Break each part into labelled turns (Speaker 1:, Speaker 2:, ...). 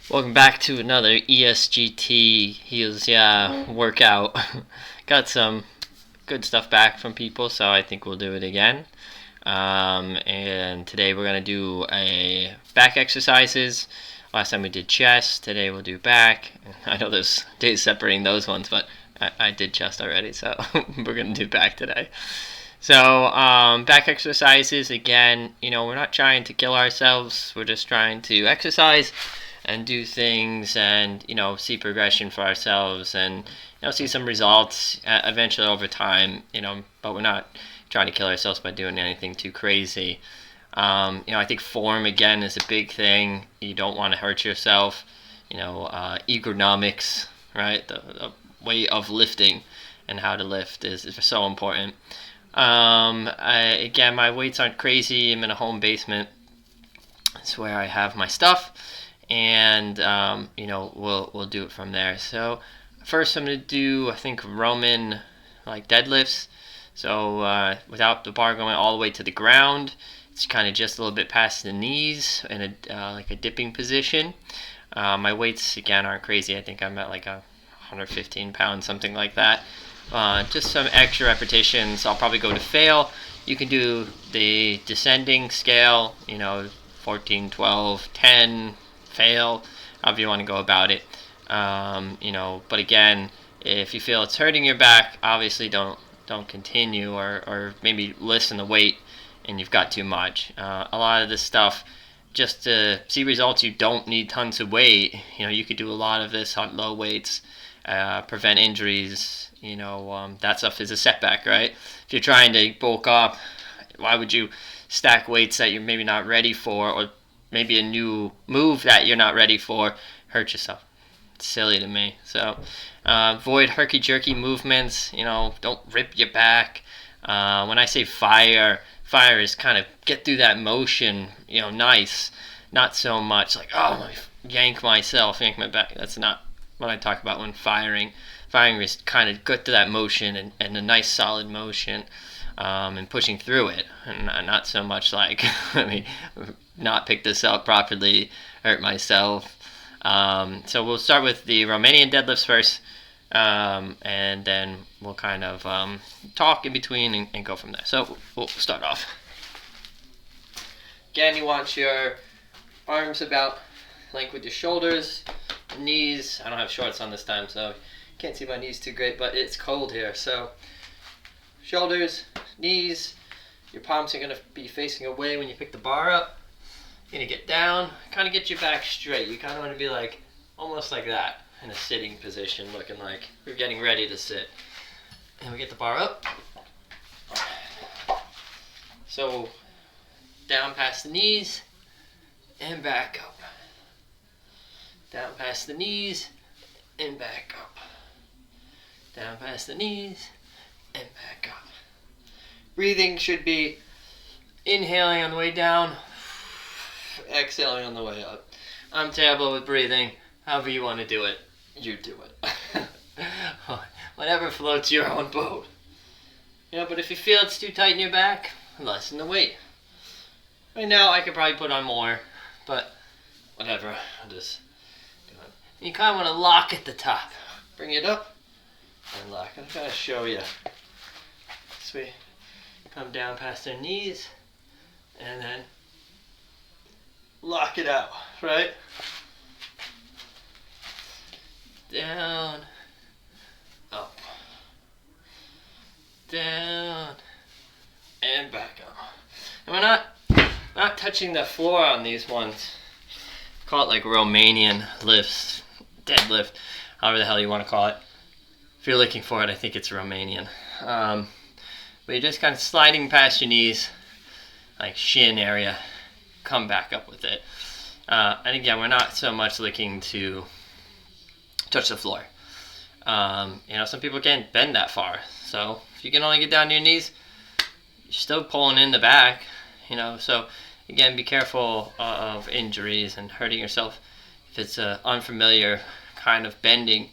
Speaker 1: Welcome back to another ESGT Healsyeah workout. Got some good stuff back from people, so I think we'll do it again. And today we're going to do a back exercises. Last time we did chest, today we'll do back. I know there's days separating those ones, but I did chest already, so we're going to do back today. So back exercises, again, we're not trying to kill ourselves. We're just trying to exercise and do things and, see progression for ourselves and, see some results eventually over time, but we're not trying to kill ourselves by doing anything too crazy. I think form, again, is a big thing. You don't want to hurt yourself. Ergonomics, right? The way of lifting and how to lift is so important. Again, my weights aren't crazy. I'm in a home basement. That's where I have my stuff, and we'll do it from there. So first, I'm gonna do, I think, Roman deadlifts. So without the bar going all the way to the ground, it's kind of just a little bit past the knees in a dipping position. My weights, again, aren't crazy. I think I'm at 115 pounds, something like that. Just some extra repetitions. I'll probably go to fail. You can do the descending scale, 14, 12, 10, fail, however you want to go about it. But again, if you feel it's hurting your back, obviously don't continue, or maybe lessen the weight and you've got too much. A lot of this stuff, just to see results, you don't need tons of weight. You could do a lot of this on low weights, prevent injuries. That stuff is a setback, right? If you're trying to bulk up, why would you stack weights that you're maybe not ready for, or maybe a new move that you're not ready for, hurt yourself? It's silly to me. So avoid herky-jerky movements. Don't rip your back. When I say fire is kind of get through that motion, nice. Not so much yank my back. That's not what I talk about when firing. Firing is kind of get to that motion and a nice solid motion, and pushing through it, and not so much not pick this up properly, hurt myself. So we'll start with the Romanian deadlifts first, and then we'll kind of talk in between and go from there. So we'll start off. Again, you want your arms about length with your shoulders, knees. I don't have shorts on this time, so can't see my knees too great, but it's cold here. So shoulders, knees, your palms are going to be facing away when you pick the bar up. You're going to get down, kind of get your back straight. You kind of want to be almost like that, in a sitting position, looking like we're getting ready to sit. And we get the bar up. So down past the knees and back up. Down past the knees and back up. Down past the knees and back up. Breathing should be inhaling on the way down, exhaling on the way up. I'm terrible with breathing. However you want to do it, you do it. Whatever floats your own boat. But if you feel it's too tight in your back, lessen the weight. Right now I could probably put on more, but whatever. I'll just do it. You kind of want to lock at the top. Bring it up and lock. I'm going to show you. So we come down past their knees and then lock it out, right? Down, up, down, and back up. And we're not touching the floor on these ones. Call it Romanian lifts, deadlift, however the hell you want to call it. If you're looking for it, I think it's Romanian. But you're just kind of sliding past your knees, shin area, come back up with it. And again, we're not so much looking to touch the floor. Some people can't bend that far. So if you can only get down to your knees, you're still pulling in the back. So again, be careful of injuries and hurting yourself if it's an unfamiliar kind of bending.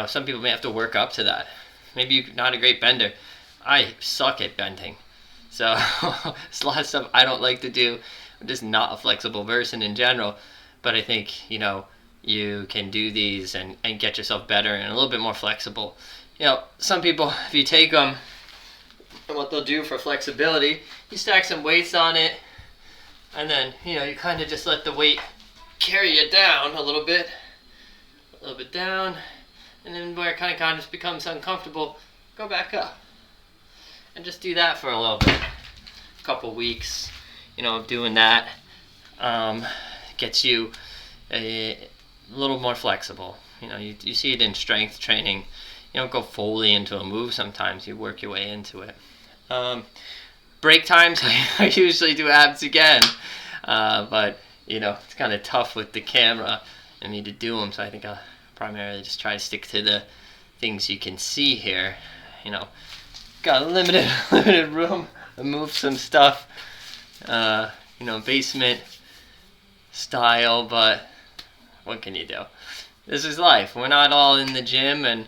Speaker 1: Some people may have to work up to that. Maybe you're not a great bender. I suck at bending. So it's a lot of stuff I don't like to do. I'm just not a flexible person in general. But I think, you can do these and get yourself better and a little bit more flexible. Some people, if you take them, and what they'll do for flexibility, you stack some weights on it, and then, you kind of just let the weight carry you down a little bit down, and then where it kind of just becomes uncomfortable, go back up. And just do that for a little bit, a couple weeks, of doing that. Gets you a little more flexible. You see it in strength training. You don't go fully into a move sometimes, you work your way into it. Break times, I usually do abs again, but it's kind of tough with the camera and me to do them, so I think I'll primarily just try to stick to the things you can see here. Got a limited room to move some stuff, basement style, but what can you do? This is life. We're not all in the gym, and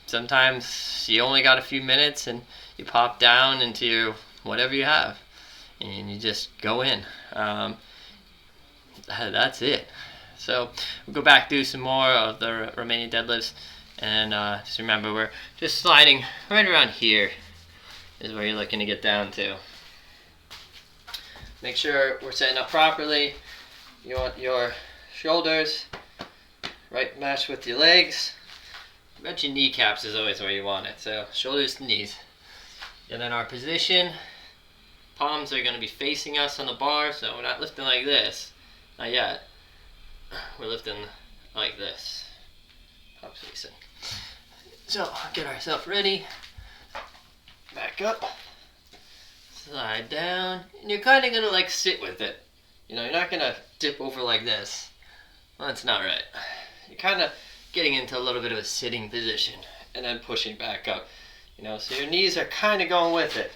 Speaker 1: sometimes you only got a few minutes and you pop down into your whatever you have and you just go in. That's it. So we'll go back, do some more of the remaining deadlifts, and just remember, we're just sliding right around here is where you're looking to get down to. Make sure we're setting up properly. You want your shoulders right matched with your legs. But your kneecaps is always where you want it, so shoulders to knees. And then our position, palms are going to be facing us on the bar, so we're not lifting like this, not yet. We're lifting like this, palms facing. So get ourselves ready, back up, slide down, and you're kind of going to sit with it. You're not going to dip over like this. Well, that's not right. You're kind of getting into a little bit of a sitting position and then pushing back up. So your knees are kind of going with it.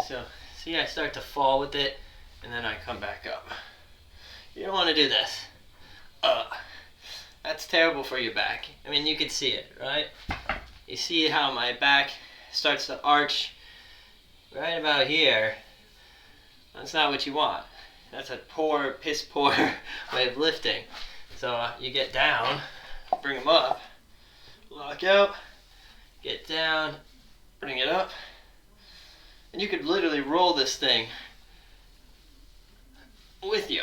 Speaker 1: So see, I start to fall with it and then I come back up. You don't want to do this. That's terrible for your back. You can see it, right? You see how my back starts to arch right about here. That's not what you want. That's a piss poor way of lifting. So you get down, bring them up, lock out, get down, bring it up, and you could literally roll this thing with you.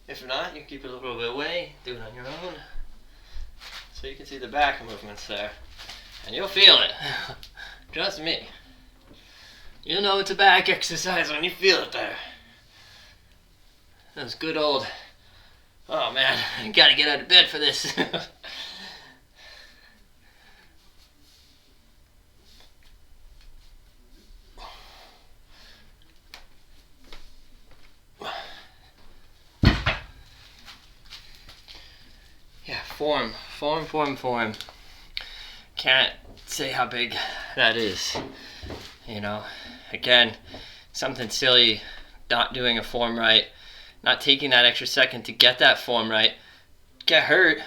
Speaker 1: If not, you can keep it a little bit away, do it on your own. So you can see the back movements there, and you'll feel it. Trust me. You'll know it's a back exercise when you feel it there. Those good old, oh man, I gotta get out of bed for this. Yeah, form. Can't say how big that is. Again, something silly, not doing a form right, not taking that extra second to get that form right, get hurt,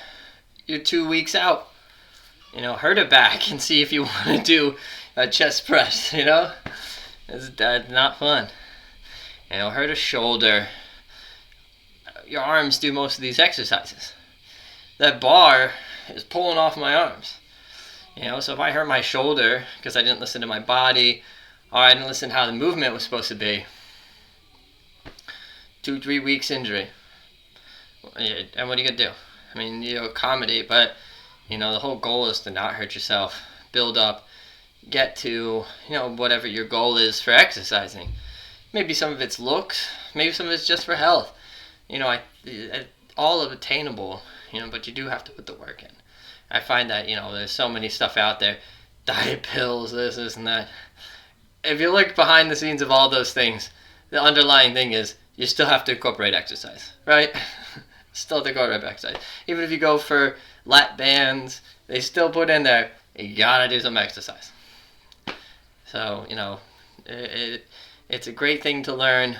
Speaker 1: you're 2 weeks out. Hurt a back and see if you want to do a chest press, That's not fun. Hurt a shoulder. Your arms do most of these exercises. That bar is pulling off my arms. So if I hurt my shoulder because I didn't listen to my body, or I didn't listen to how the movement was supposed to be, 2-3 weeks injury. And what are you going to do? You accommodate, but, the whole goal is to not hurt yourself. Build up, get to, whatever your goal is for exercising. Maybe some of it's looks, maybe some of it's just for health. All of attainable, but you do have to put the work in. I find that, there's so many stuff out there, diet pills, this and that. If you look behind the scenes of all those things, the underlying thing is you still have to incorporate exercise, right? Still have to incorporate exercise. Even if you go for lat bands, they still put in there, you gotta do some exercise. So, it's a great thing to learn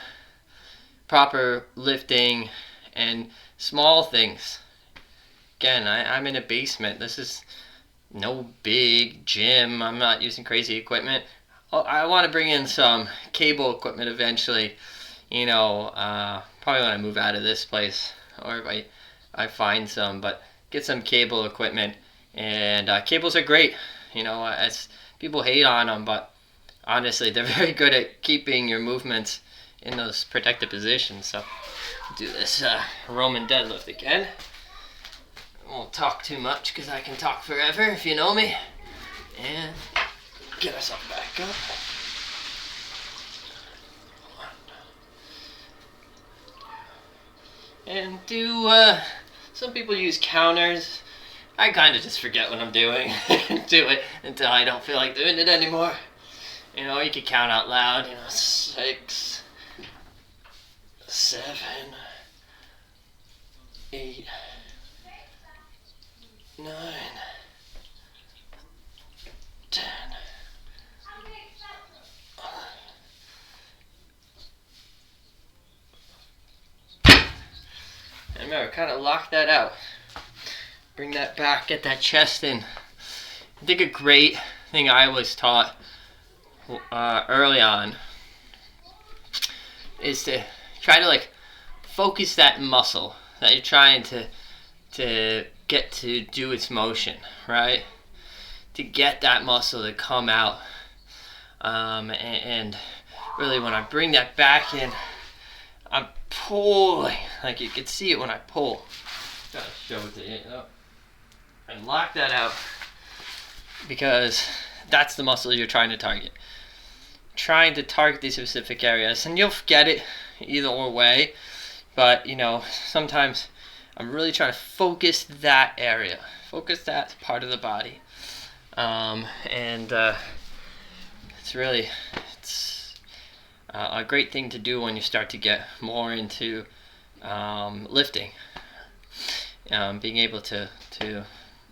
Speaker 1: proper lifting and small things. Again, I'm in a basement. This is no big gym. I'm not using crazy equipment. I want to bring in some cable equipment eventually. Probably when I move out of this place. or if I find some, but get some cable equipment. And cables are great, as people hate on them, but honestly, they're very good at keeping your movements in those protected positions. So do this Roman deadlift again. I won't talk too much because I can talk forever if you know me. And get ourselves back up. And do, some people use counters. I kind of just forget what I'm doing. Do it until I don't feel like doing it anymore. You could count out loud, 6, 7, 8, 9, 10. And remember, kind of lock that out. Bring that back, get that chest in. I think a great thing I was taught early on is to try to focus that muscle that you're trying to get to do its motion, right? To get that muscle to come out, and really when I bring that back in, I'm pulling, like you can see it when I pull. Gotta show it to you, and lock that out, because that's the muscle you're trying to target. Trying to target these specific areas, and you'll get it either way, but sometimes I'm really trying to focus that area, focus that part of the body, and it's a great thing to do when you start to get more into lifting, being able to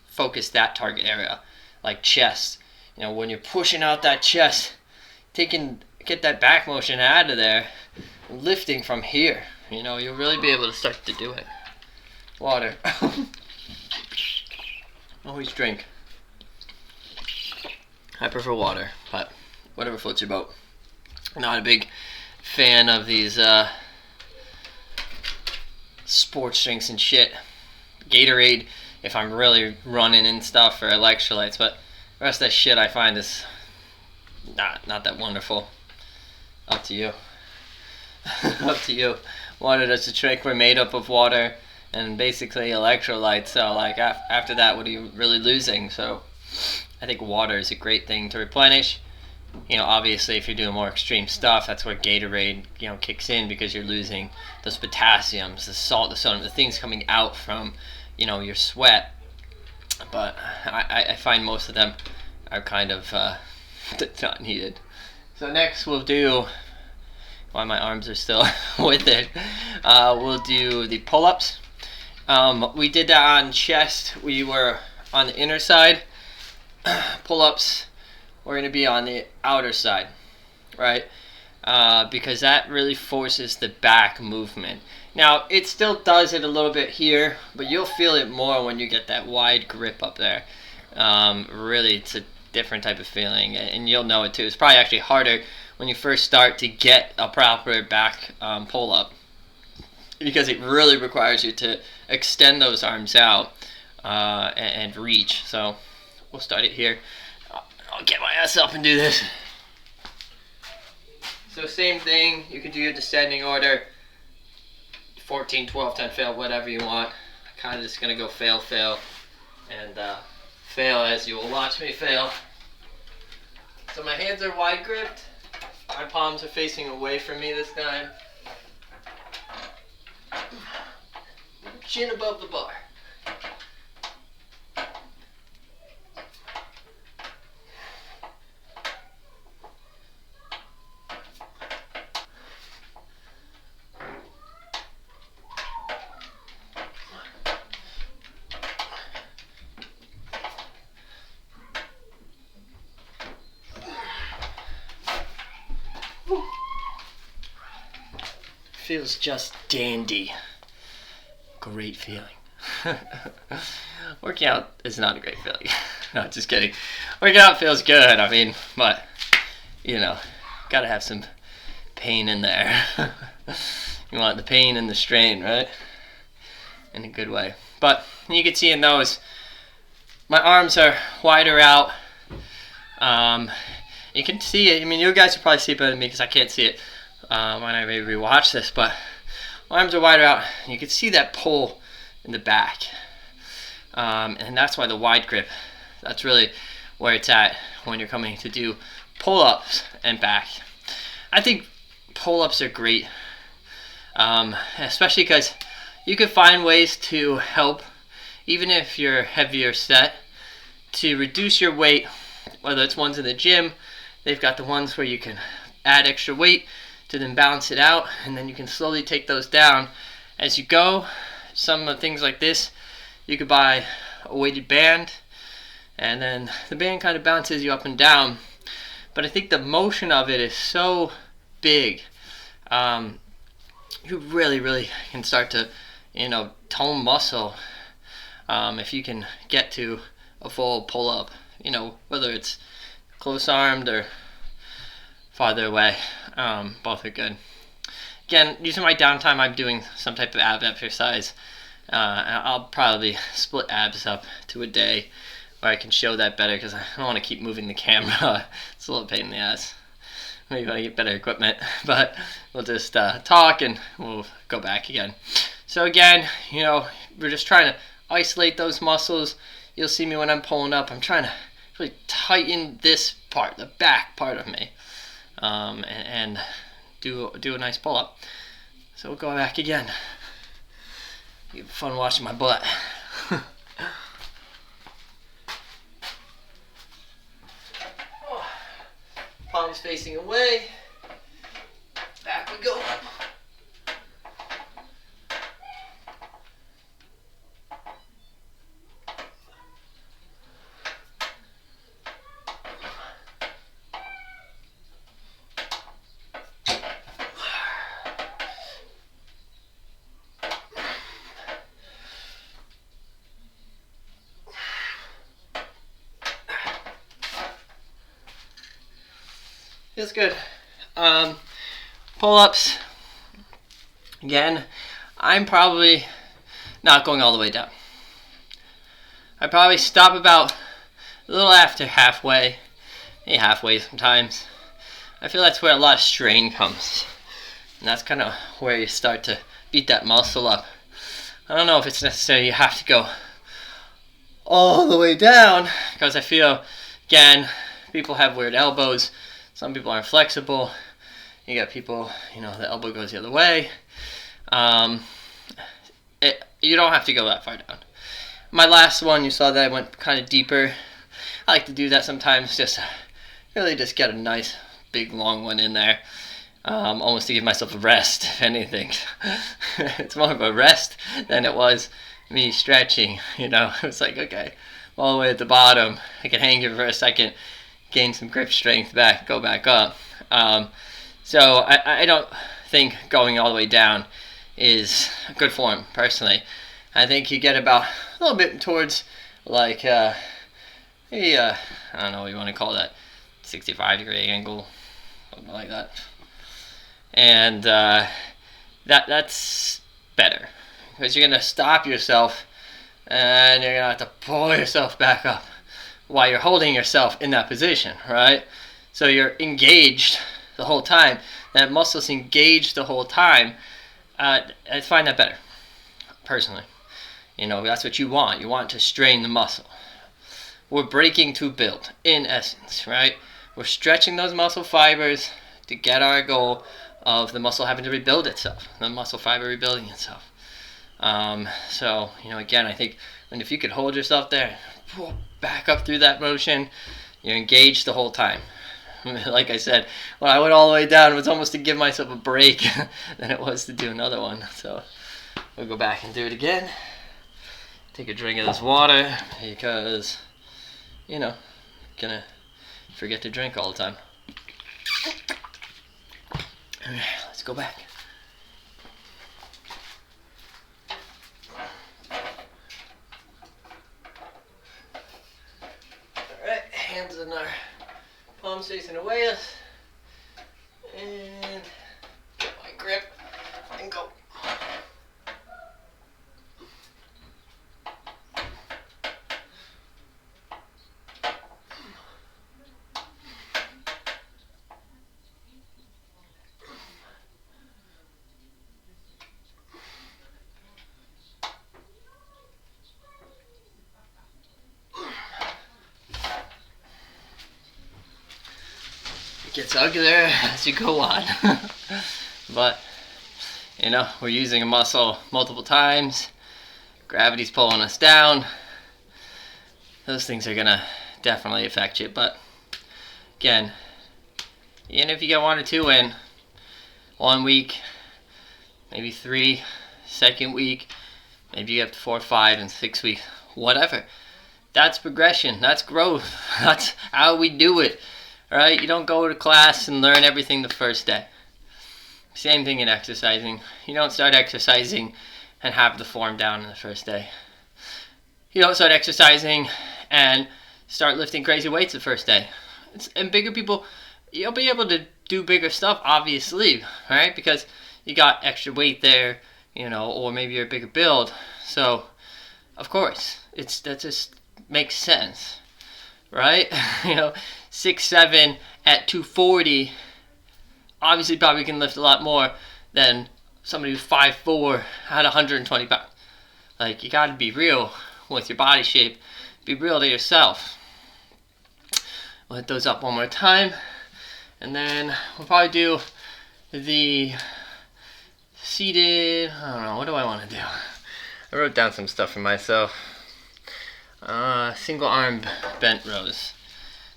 Speaker 1: focus that target area, like chest. When you're pushing out that chest, get that back motion out of there, lifting from here, you'll really be able to start to do it. Water. Always drink. I prefer water, but whatever floats your boat. Not a big fan of these sports drinks and shit. Gatorade if I'm really running and stuff, or electrolytes, but the rest of that shit I find is not that wonderful. Up to you. Up to you. Water does the trick. We're made up of water and basically electrolytes, so after that, what are you really losing? So I think water is a great thing to replenish. Obviously if you're doing more extreme stuff, that's where Gatorade kicks in, because you're losing those potassiums, the salt, the sodium, the things coming out from your sweat. But I find most of them are kind of not needed. So next we'll do, while my arms are still with it, we'll do the pull-ups. We did that on chest. We were on the inner side. Pull-ups, we're going to be on the outer side, right? Because that really forces the back movement. Now, it still does it a little bit here, but you'll feel it more when you get that wide grip up there. Really, it's a different type of feeling, and you'll know it too. It's probably actually harder when you first start to get a proper back pull-up, because it really requires you to extend those arms out and reach. So we'll start it here. I'll get my ass up and do this. So same thing, you can do your descending order, 14, 12, 10, fail, whatever you want. I'm kind of just going to go fail, and fail as you will watch me fail. So my hands are wide gripped. My palms are facing away from me this time. Chin above the bar. Feels just dandy. Great feeling. Working out is not a great feeling. No, just kidding. Working out feels good. I mean, but gotta have some pain in there. You want the pain and the strain, right? in a good way. But you can see in those, my arms are wider out. You can see it. I mean, you guys can probably see it better than me because I can't see it when I maybe rewatch this. But my arms are wider out. You can see that pull in the back, and that's why the wide grip. That's really where it's at when you're coming to do pull-ups and back. I think pull-ups are great, especially because you can find ways to help, even if you're heavier set, to reduce your weight, whether it's ones in the gym. They've got the ones where you can add extra weight to then balance it out, and then you can slowly take those down as you go. Some of the things like this, you could buy a weighted band, and then the band kind of bounces you up and down. But I think the motion of it is so big. You really can start to, tone muscle if you can get to a full pull-up, whether it's close-armed or farther away. Both are good. Again, using my downtime, I'm doing some type of ab exercise. I'll probably split abs up to a day where I can show that better, because I don't want to keep moving the camera. It's a little pain in the ass. Maybe I get better equipment, but we'll just talk and we'll go back again. So again, we're just trying to isolate those muscles. You'll see me when I'm pulling up, I'm trying to really tighten this part, the back part of me, and do a nice pull up. So we'll go back again. You have fun watching my butt. Palms facing away. Back we go. Feels good. Pull-ups. Again, I'm probably not going all the way down. I probably stop about a little after halfway, maybe halfway sometimes. I feel that's where a lot of strain comes, and that's kind of where you start to beat that muscle up. I don't know if it's necessary you have to go all the way down, because I feel, again, people have weird elbows. Some people aren't flexible. You got people, the elbow goes the other way. You don't have to go that far down. My last one, you saw that I went kind of deeper. I like to do that sometimes, just really just get a nice, big, long one in there. Almost to give myself a rest, if anything. It's more of a rest than it was me stretching, It's like, okay, all the way at the bottom. I can hang here for a second, gain some grip strength back, go back up. So I don't think going all the way down is good form, personally. I think you get about a little bit towards like I don't know what you want to call that, 65-degree angle, something like that. And that's better, because you're going to stop yourself and you're going to have to pull yourself back up while you're holding yourself in that position, right? So you're engaged the whole time. That muscle's engaged the whole time. I find that better, personally. That's what you want. You want to strain the muscle. We're breaking to build, in essence, right? We're stretching those muscle fibers to get our goal of the muscle having to rebuild itself, the muscle fiber rebuilding itself. So, again, I think if you could hold yourself there, pull back up through that motion, you're engaged the whole time. Like I said, when I went all the way down, it was almost to give myself a break than it was to do another one. So we'll go back and do it again. Take a drink of this water, because, gonna forget to drink all the time. Let's go back. Alright, hands in our palms facing away us, and get my grip and go. gets uglier as you go on. But, you know, we're using a muscle multiple times. Gravity's pulling us down. Those things are gonna definitely affect you. But again, even if you get 1 or 2 in 1 week, maybe 3, second week, maybe you get up to 4 or 5 in 6 weeks, whatever. That's progression. That's growth. That's how we do it. Right? You don't go to class and learn everything the first day. Same thing in exercising. You don't start exercising and have the form down in the first day. You don't start exercising and start lifting crazy weights the first day. And bigger people, you'll be able to do bigger stuff, obviously, right? Because you got extra weight there, you know, or maybe you're a bigger build. So, of course, that just makes sense, right? You know, 6'7" at 240, obviously probably can lift a lot more than somebody who's 5'4" at 120 pounds. Like, you gotta be real with your body shape. Be real to yourself. We'll hit those up one more time. And then we'll probably do the seated, I don't know, what do I want to do? I wrote down some stuff for myself. Single arm bent rows.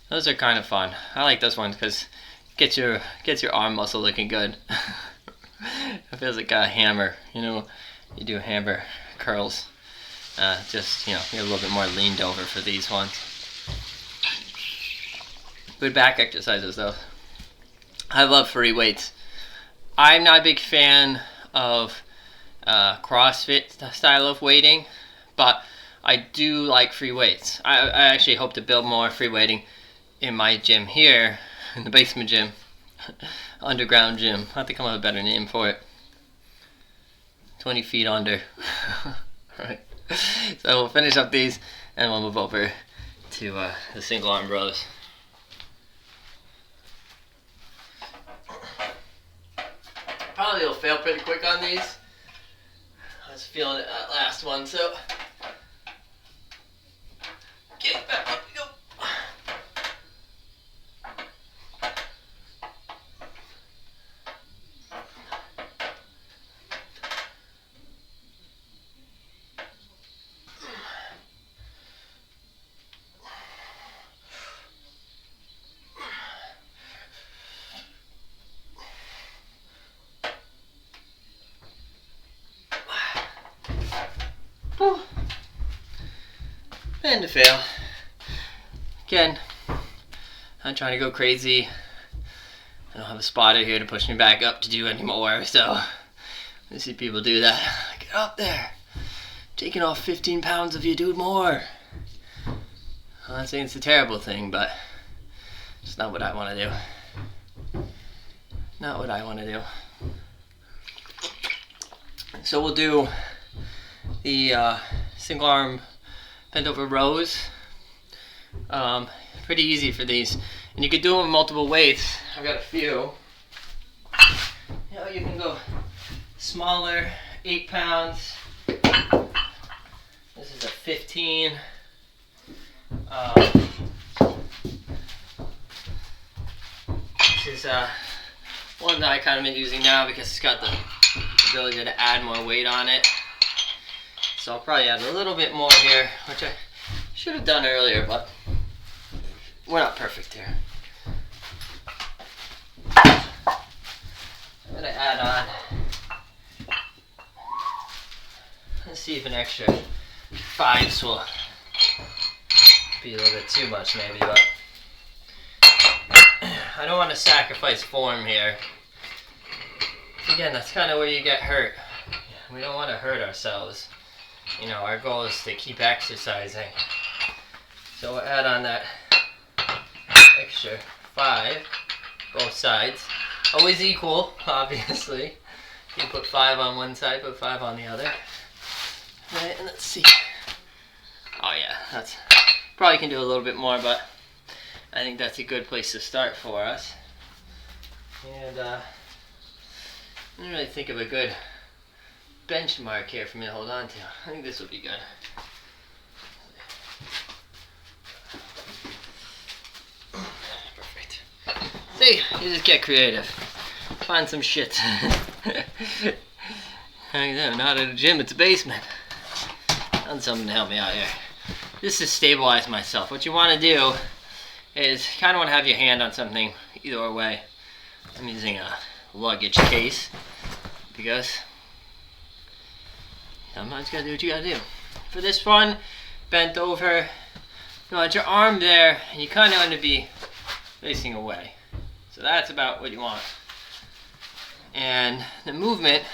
Speaker 1: Those are kind of fun. I like those ones because gets your arm muscle looking good. It feels like a hammer, you know. You do hammer curls. Just, you know, you're a little bit more leaned over for these ones. Good back exercises though. I love free weights. I'm not a big fan of CrossFit style of weighting, but I do like free weights. I actually hope to build more free weighting in my gym here, in the basement gym, underground gym. I think I'm gonna have a better name for it. 20 feet under. Alright, so we'll finish up these and we'll move over to the single arm rows. Probably will fail pretty quick on these. I was feeling it that last one, so get back up we go. And to fail. Again, I'm trying to go crazy. I don't have a spotter here to push me back up to do any more, so I see people do that. Get up there. Taking off 15 pounds of you, do more. I'm not saying it's a terrible thing, but it's not what I want to do. Not what I want to do. So we'll do the single arm bent over rows. Pretty easy for these, and you can do them in multiple weights. I've got a few. You know, you can go smaller, 8 pounds. This is a 15. This is one that I kind of been using now because it's got the ability to add more weight on it. So I'll probably add a little bit more here, which I should have done earlier, but we're not perfect here. I'm gonna add on, let's see if an extra 5s will be a little bit too much maybe, but I don't want to sacrifice form here. Again, that's kind of where you get hurt. We don't want to hurt ourselves. You know, our goal is to keep exercising. So we'll add on that extra 5, both sides. Always equal, obviously. You put 5 on one side, put 5 on the other. Right, and let's see. Oh yeah, that's probably can do a little bit more, but I think that's a good place to start for us. And I didn't really think of a good benchmark here for me to hold on to. I think this will be good. Perfect. See, you just get creative. Find some shit. Not at a gym, it's a basement. Found something to help me out here. This is stabilize myself. What you want to do is kind of want to have your hand on something either way. I'm using a luggage case because sometimes you gotta do what you gotta do. For this one, bent over, you want your arm there, and you kind of want to be facing away. So that's about what you want. And the movement,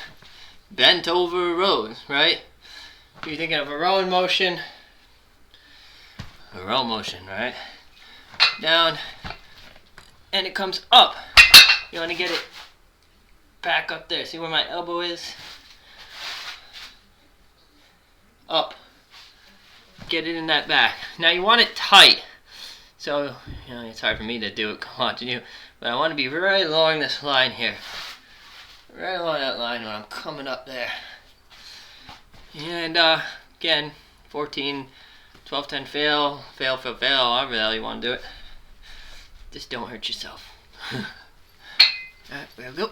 Speaker 1: bent over rows, right? You're thinking of a rowing motion, right? Down, and it comes up. You want to get it back up there. See where my elbow is? Up. Get it in that back. Now you want it tight. So, it's hard for me to do it watching you, but I want to be right along this line here. Right along that line when I'm coming up there. And again, 14, 12, 10, fail, however the hell you want to do it. Just don't hurt yourself. Alright, there we go.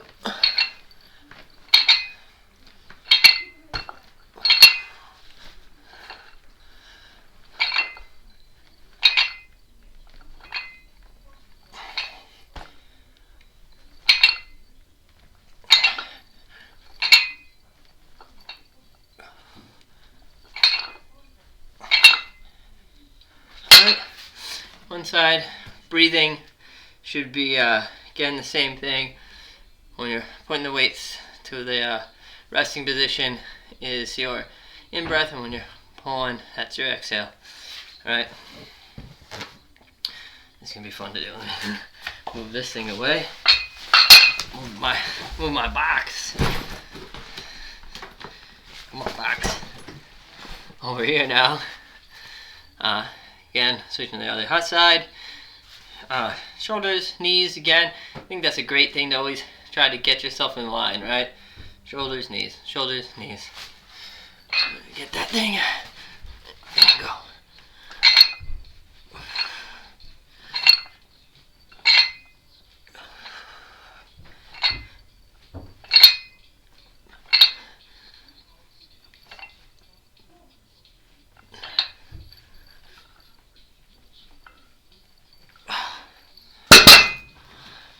Speaker 1: One side, breathing should be again the same thing. When you're putting the weights to the resting position is your in-breath, and when you're pulling, that's your exhale. Alright? It's gonna be fun to do. Move this thing away. Move my box. My box. Over here now. Again, switching to the other side. Shoulders, knees, again. I think that's a great thing to always try to get yourself in line, right? Shoulders, knees, knees. Get that thing. There you go.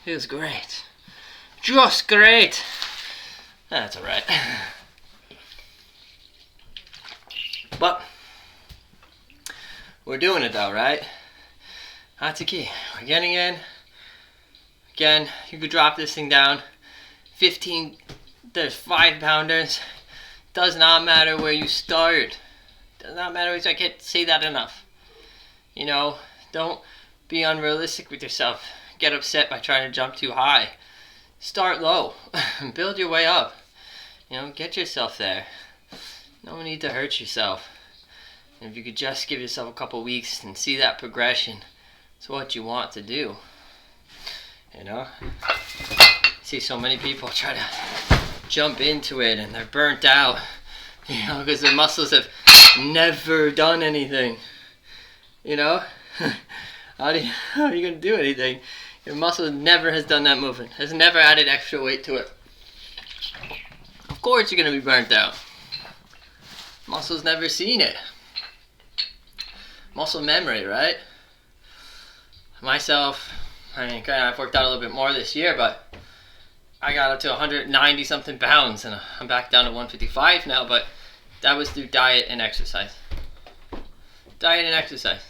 Speaker 1: Feels great. Just great. That's alright. But we're doing it though, right? That's the key. We're getting in. Again, you could drop this thing down. 15, there's 5-pounders. Does not matter where you start. Does not matter. I can't say that enough. Don't be unrealistic with yourself. Get upset by trying to jump too high. Start low. Build your way up. Get yourself there. No need to hurt yourself. And if you could just give yourself a couple weeks and see that progression, it's what you want to do. See so many people try to jump into it and they're burnt out, because their muscles have never done anything. How are you going to do anything? Your muscle never has done that movement, has never added extra weight to it. Of course you're going to be burnt out. Muscle's never seen it. Muscle memory, right? Myself, I've worked out a little bit more this year, but I got up to 190 something pounds and I'm back down to 155 now, but that was through diet and exercise. Diet and exercise.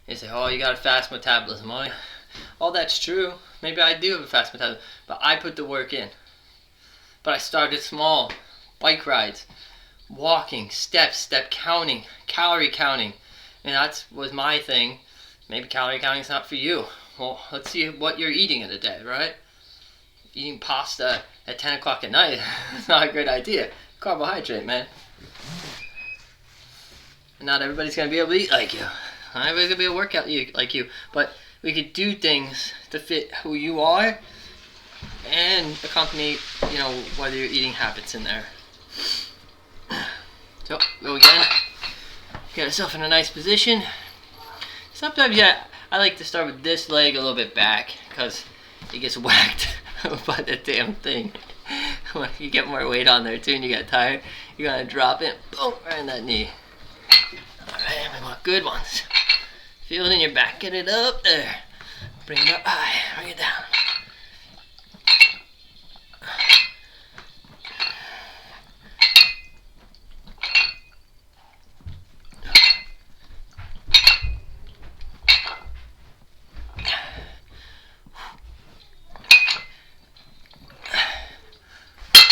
Speaker 1: They say, oh, you got a fast metabolism. All that's true. Maybe I do have a fast metabolism, but I put the work in. But I started small. Bike rides, walking, step counting, calorie counting. And that was my thing. Maybe calorie counting is not for you. Well, let's see what you're eating in a day, right? Eating pasta at 10 o'clock at night, that's not a great idea. Carbohydrate, man. Not everybody's going to be able to eat like you. Not everybody's going to be able to work out like you. But we could do things to fit who you are and accompany, whether you're eating habits in there. So, go again. Get yourself in a nice position. Sometimes, I like to start with this leg a little bit back because he gets whacked by the damn thing. When you get more weight on there too and you get tired, you gotta drop it, boom, right in that knee. Alright, we want good ones. Feel it in your back, get it up there. Bring it up high, bring it down.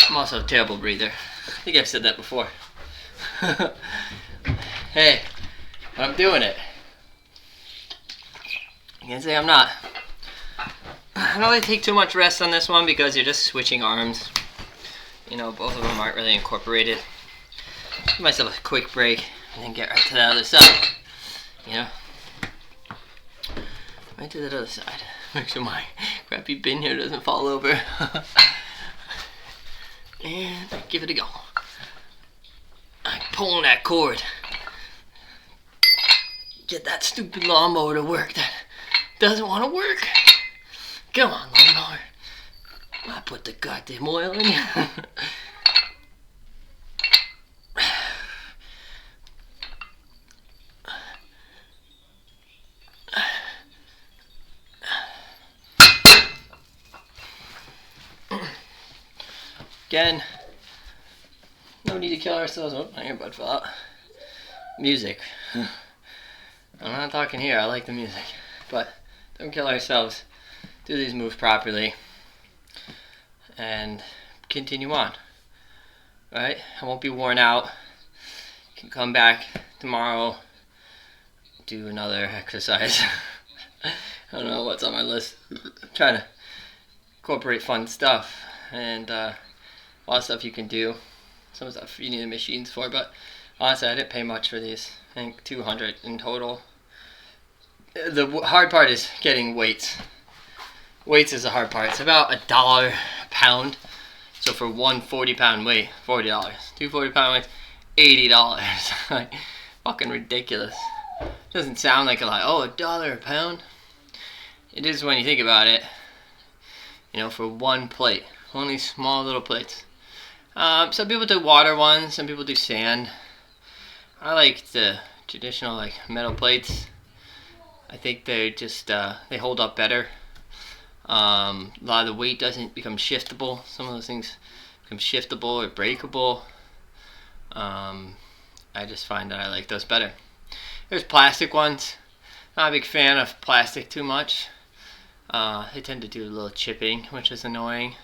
Speaker 1: I'm also a terrible breather. I think I've said that before. Hey, but I'm doing it. You can't say I'm not. I don't really take too much rest on this one because you're just switching arms. You know, both of them aren't really incorporated. Give myself a quick break and then get right to the other side. You know? Right to the other side. Make sure my crappy bin here doesn't fall over. And give it a go. I'm pulling that cord. Get that stupid lawnmower to work that doesn't want to work. Come on, lawnmower. I put the goddamn oil in you. Again, no need to kill ourselves. Oh, my earbud fell out. Music. I'm not talking here, I like the music. But don't kill ourselves. Do these moves properly. And continue on. Right? I won't be worn out. You can come back tomorrow. Do another exercise. I don't know what's on my list. I'm trying to incorporate fun stuff. And a lot of stuff you can do. Some stuff you need the machines for, but honestly I didn't pay much for these. I think $200 in total. The hard part is getting weights. Weights is the hard part. It's about $1 a pound. So for one 40-pound weight, $40. Two 40-pound weights, $80. Like, fucking ridiculous. Doesn't sound like a lot. Oh, $1 a pound? It is when you think about it. You know, for one plate. Only small little plates. Some people do water ones, some people do sand. I like the traditional like metal plates. I think they just they hold up better. A lot of the weight doesn't become shiftable. Some of those things become shiftable or breakable. I just find that I like those better. There's plastic ones. Not a big fan of plastic too much. They tend to do a little chipping, which is annoying.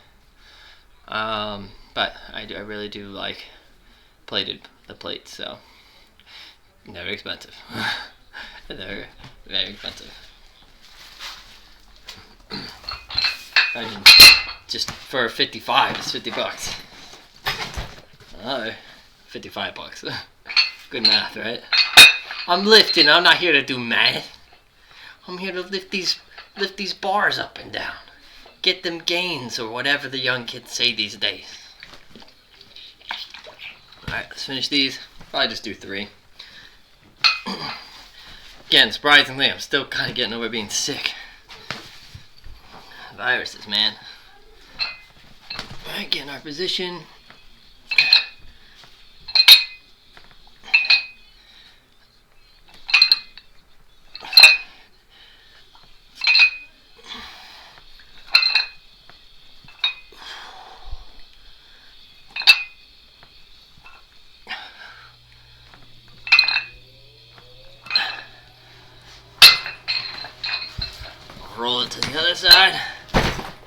Speaker 1: But I really do like the plates, so they're expensive. They're very expensive. I mean, just for 55, it's $50. Oh, $55. Good math, right? I'm lifting. I'm not here to do math. I'm here to lift these bars up and down. Get them gains, or whatever the young kids say these days. Alright, let's finish these. Probably just do 3. Again, surprisingly, I'm still kind of getting over being sick. Viruses, man. Alright, get in our position. Roll it to the other side.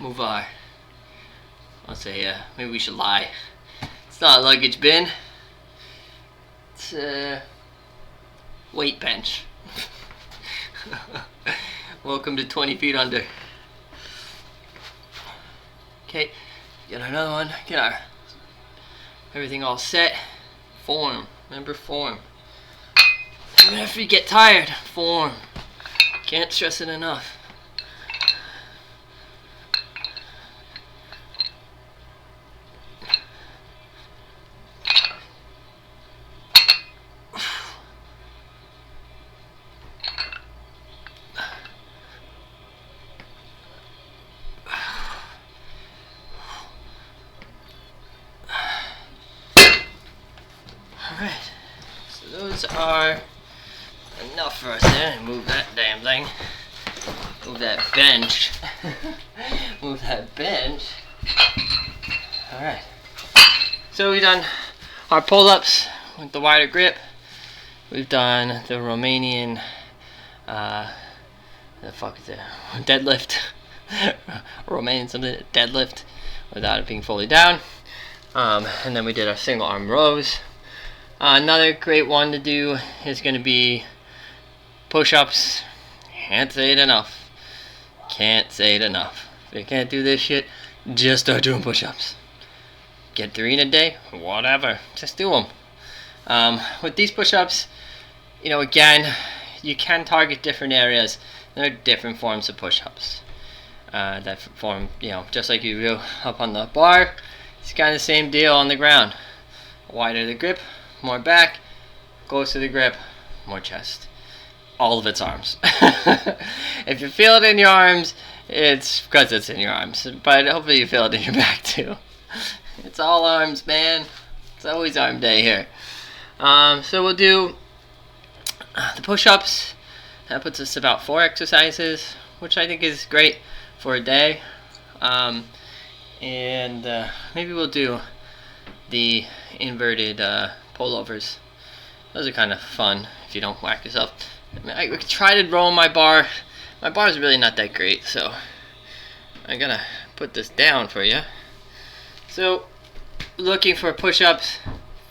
Speaker 1: Move our. I'll say, maybe we should lie. It's not a luggage bin. It's a weight bench. Welcome to 20 feet under. Okay, get another one. Get our everything all set. Form. Remember, form. Even after you get tired, form. Can't stress it enough. Alright, so those are enough for us there. Move that damn thing. Move that bench. Move that bench. Alright. So we've done our pull-ups with the wider grip. We've done the Romanian the fuck is it? Deadlift. Romanian something deadlift without it being fully down. And then we did our single arm rows. Another great one to do is going to be push-ups. Can't say it enough. Can't say it enough. If you can't do this shit, just start doing push-ups. Get 3 in a day, whatever. Just do them. With these push-ups, you know, again, you can target different areas. There are different forms of push-ups. That form, you know, just like you do up on the bar, it's kind of the same deal on the ground. Wider the grip, more back, closer the grip, more chest. All of its arms. If you feel it in your arms, it's because it's in your arms. But hopefully you feel it in your back too. It's all arms, man. It's always arm day here. So we'll do the push-ups. That puts us about 4 exercises, which I think is great for a day. And maybe we'll do the inverted pullovers. Those are kind of fun if you don't whack yourself. I could try to roll my bar. My bar is really not that great, so I gotta put this down for you. So, looking for push-ups,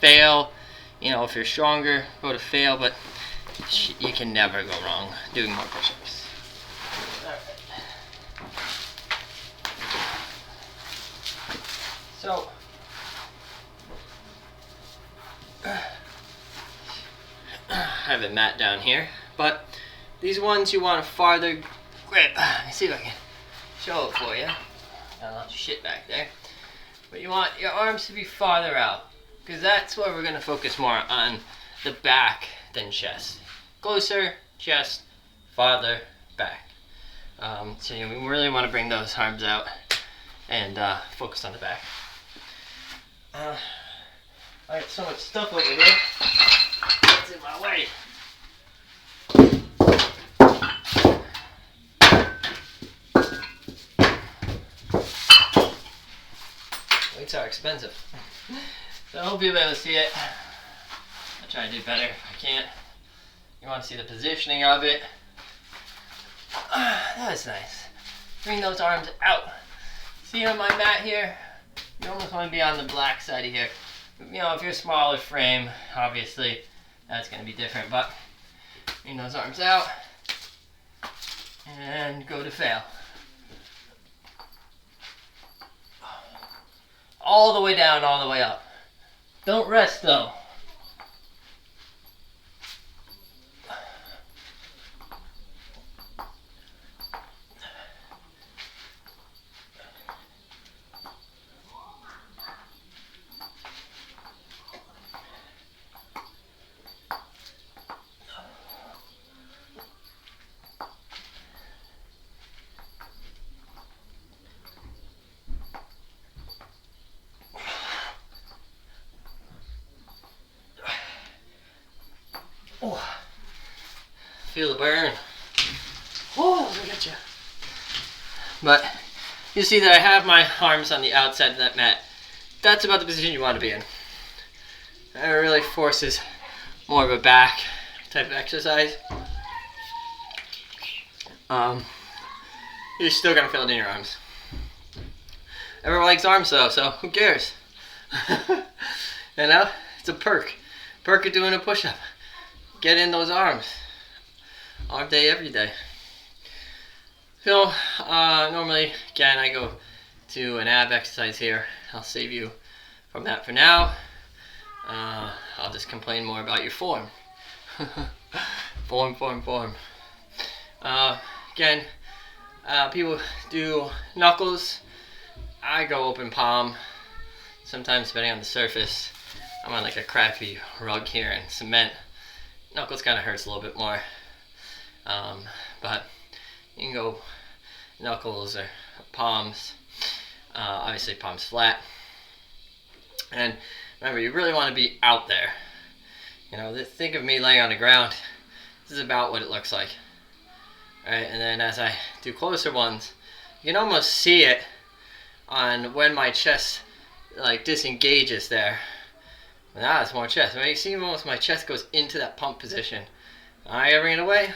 Speaker 1: fail. You know, if you're stronger, go to fail, but you can never go wrong doing more push-ups. So, I have a mat down here, but these ones you want a farther grip. Let's see if I can show it for you. Got a lot of shit back there. But you want your arms to be farther out, because that's where we're going to focus more on the back than chest. Closer, chest, farther, back. So you know, we really want to bring those arms out and focus on the back. I got so much stuff over here. It's in my way. Weights are expensive. So I hope you'll be able to see it. I'll try to do better if I can't. You want to see the positioning of it. That was nice. Bring those arms out. See on my mat here? You almost want to be on the black side of here. You know, if you're a smaller frame, obviously that's going to be different, but bring those arms out and go to fail. All the way down, all the way up. Don't rest though. Oh, feel the burn. Oh, look at you. But you see that I have my arms on the outside of that mat. That's about the position you want to be in. That really forces more of a back type of exercise. You're still gonna feel it in your arms. Everyone likes arms though, so who cares? You know, it's a perk. Perk of doing a push-up. Get in those arms. All day, every day. So, normally, again, I go to an ab exercise here. I'll save you from that for now. I'll just complain more about your form. Form. Again, people do knuckles. I go open palm. Sometimes, depending on the surface, I'm on like a crappy rug here and cement. Knuckles kind of hurts a little bit more. But you can go knuckles or palms. Obviously palms flat. And remember, you really want to be out there. Think of me laying on the ground. This is about what it looks like. Alright, and then as I do closer ones, you can almost see it on when my chest disengages there. Now it's more chest. Right? You see almost my chest goes into that pump position. Alright, I bring it away.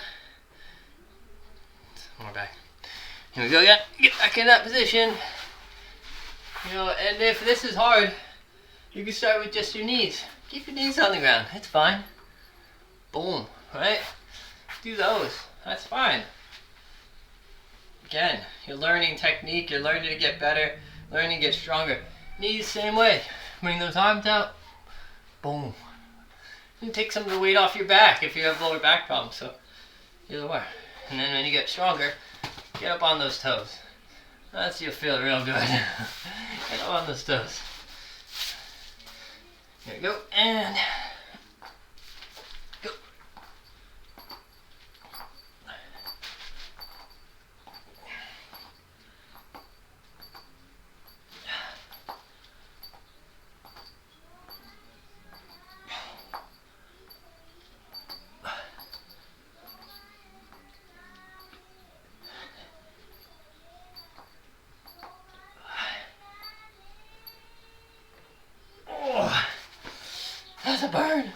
Speaker 1: More back. Here we go again. Get back in that position. And if this is hard, you can start with just your knees. Keep your knees on the ground. It's fine. Boom. Right? Do those. That's fine. Again, you're learning technique. You're learning to get better. Learning to get stronger. Knees, same way. Bring those arms out. Boom. You can take some of the weight off your back if you have lower back problems. So, either way. And then when you get stronger, get up on those toes. You'll feel real good. Get up on those toes. There we go. And go. That's a burn.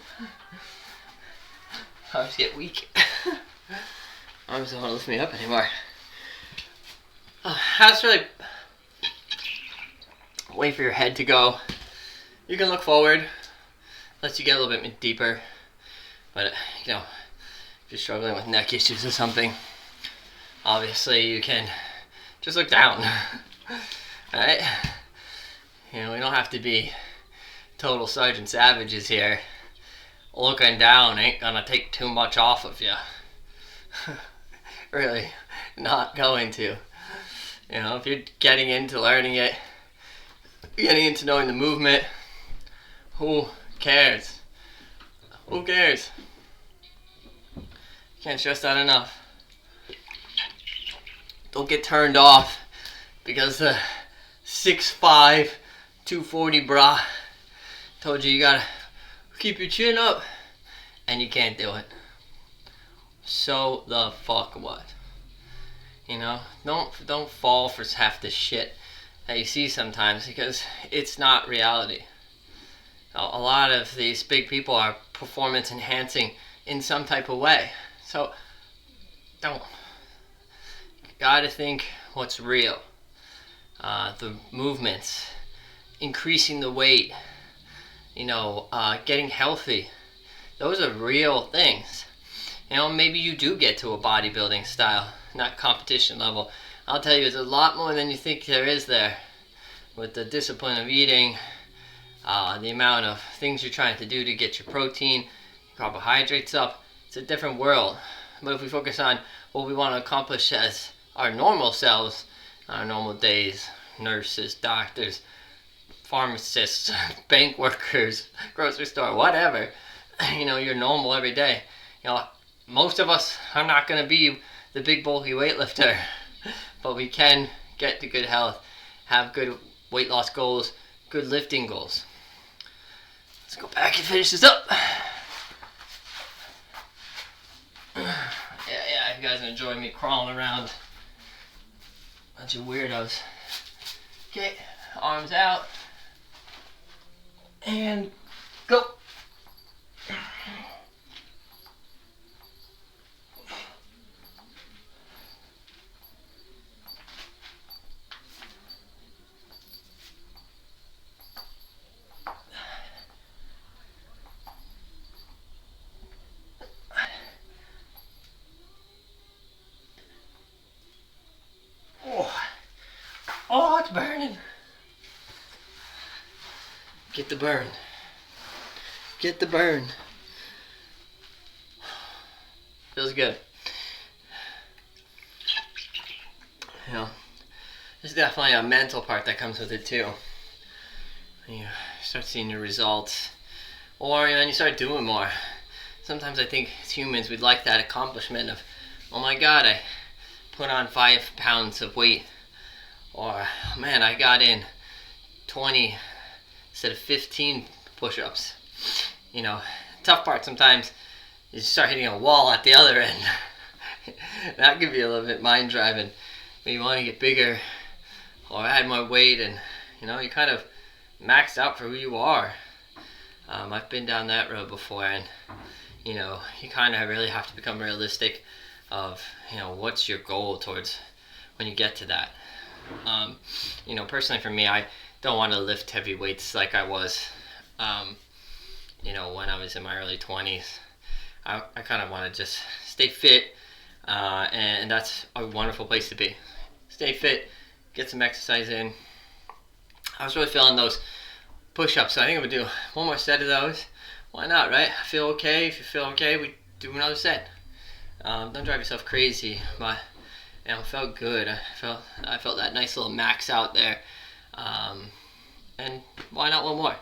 Speaker 1: Arms get weak. Arms don't want to lift me up anymore. That's really wait for your head to go. You can look forward, lets you get a little bit deeper. But if you're struggling with neck issues or something, obviously you can just look down. Alright? We don't have to be total Sergeant Savages here. Looking down ain't gonna take too much off of you. Really, not going to. If you're getting into learning it, getting into knowing the movement, who cares? Who cares? Can't stress that enough. Don't get turned off because the 6'5", 240 bra told you gotta keep your chin up, and you can't do it. So the fuck what? Don't fall for half the shit that you see sometimes, because it's not reality. A lot of these big people are performance enhancing in some type of way. So you gotta think what's real. The movements, increasing the weight, getting healthy. Those are real things. Maybe you do get to a bodybuilding style, not competition level. I'll tell you, it's a lot more than you think there is there. With the discipline of eating, the amount of things you're trying to do to get your protein, carbohydrates up, it's a different world. But if we focus on what we want to accomplish as our normal selves, our normal days, nurses, doctors, pharmacists, bank workers, grocery store, whatever, you're normal every day. Most of us are not going to be the big bulky weightlifter, but we can get to good health, have good weight loss goals, good lifting goals. Let's go back and finish this up. Yeah, you guys enjoy me crawling around. Bunch of weirdos. Okay, arms out. And go. Oh, it's burning. Get the burn. Get the burn. Feels good. There's definitely a mental part that comes with it too. You start seeing your results, or you start doing more. Sometimes I think as humans we'd like that accomplishment of, oh my god, I put on 5 pounds of weight, or man, I got in 20 instead of 15 push-ups. Tough part sometimes you start hitting a wall at the other end. That can be a little bit mind driving. When you want to get bigger or add more weight, and you kind of maxed out for who you are. I've been down that road before, and you kind of really have to become realistic of what's your goal towards when you get to that. Personally for me, I don't want to lift heavy weights like I was when I was in my early 20s. I kind of want to just stay fit, and that's a wonderful place to be. Stay fit, get some exercise in. I was really feeling those push-ups, so I think I'm going to do one more set of those. Why not, right? I feel okay. If you feel okay, we do another set. Don't drive yourself crazy, but it felt good. I felt that nice little max out there. And why not one more?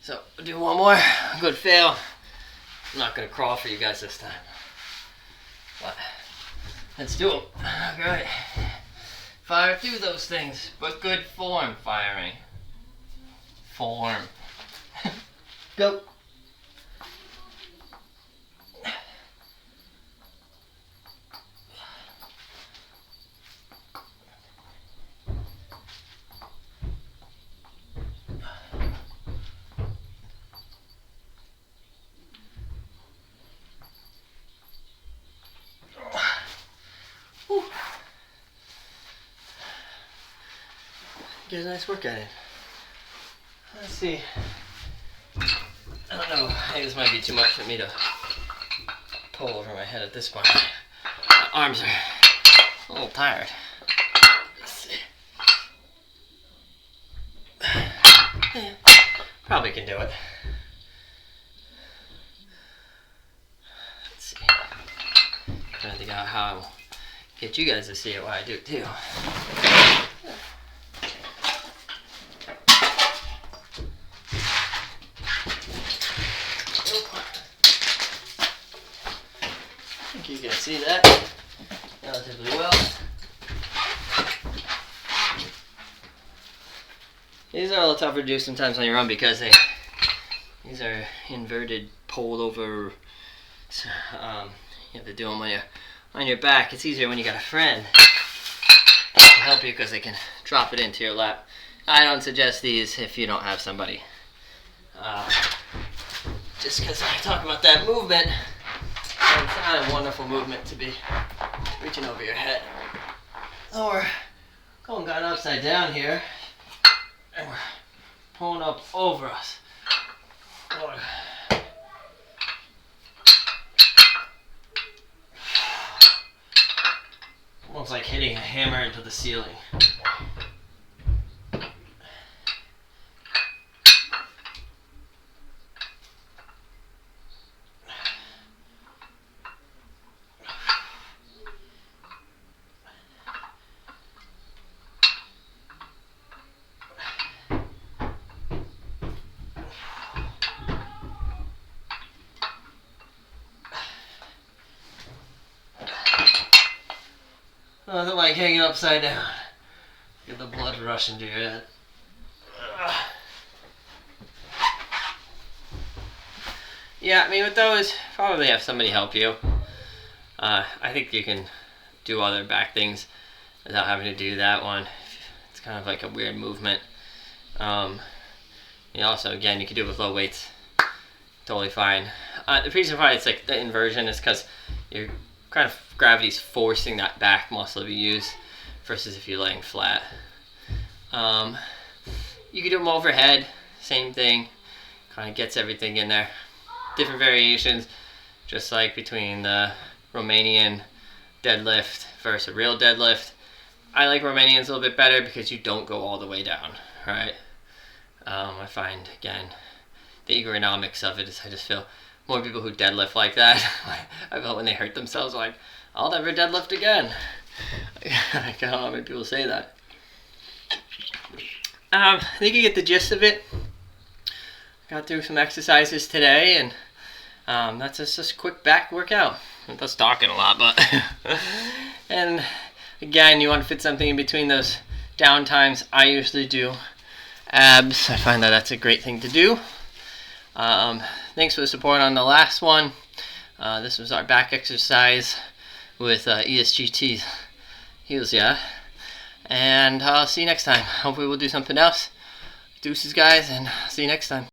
Speaker 1: So we'll do one more. Good fail. I'm not going to crawl for you guys this time. But let's do it. Alright. Fire through those things, but good form firing. Form. Go. Get a nice work at it. Let's see. I don't know. I think this might be too much for me to pull over my head at this point. My arms are a little tired. Let's see. Yeah, probably can do it. Let's see. Trying to think out how I will get you guys to see it while I do it too. You can see that relatively well. These are a little tougher to do sometimes on your own because these are inverted, pulled over. So, you have to do them when you're on your back. It's easier when you got a friend to help you because they can drop it into your lap. I don't suggest these if you don't have somebody. Just because I talk about that movement. It's not a wonderful movement to be reaching over your head. So we're going upside down here, and we're pulling up over us. Almost like hitting a hammer into the ceiling. Nothing like hanging upside down. Get the blood rushing to your head. Yeah, I mean with those, probably have somebody help you. I think you can do other back things without having to do that one. It's kind of like a weird movement. Also, again, you can do it with low weights. Totally fine. The reason why it's like the inversion is because you're kind of gravity's forcing that back muscle you use versus if you're laying flat. You can do them overhead, same thing, kind of gets everything in there. Different variations, just like between the Romanian deadlift versus a real deadlift. I like Romanians a little bit better because you don't go all the way down, right? I find, again, the ergonomics of it is I just feel more people who deadlift like that, I felt when they hurt themselves like, I'll never deadlift again. I don't know how many people say that. I think you get the gist of it. Got through some exercises today, and that's just a quick back workout. That's talking a lot, but and again, you want to fit something in between those down times. I usually do abs. I find that that's a great thing to do. thanks for the support on the last one. This was our back exercise with ESGT Healsyeah. And I'll see you next time. Hopefully we'll do something else. Deuces, guys, and see you next time.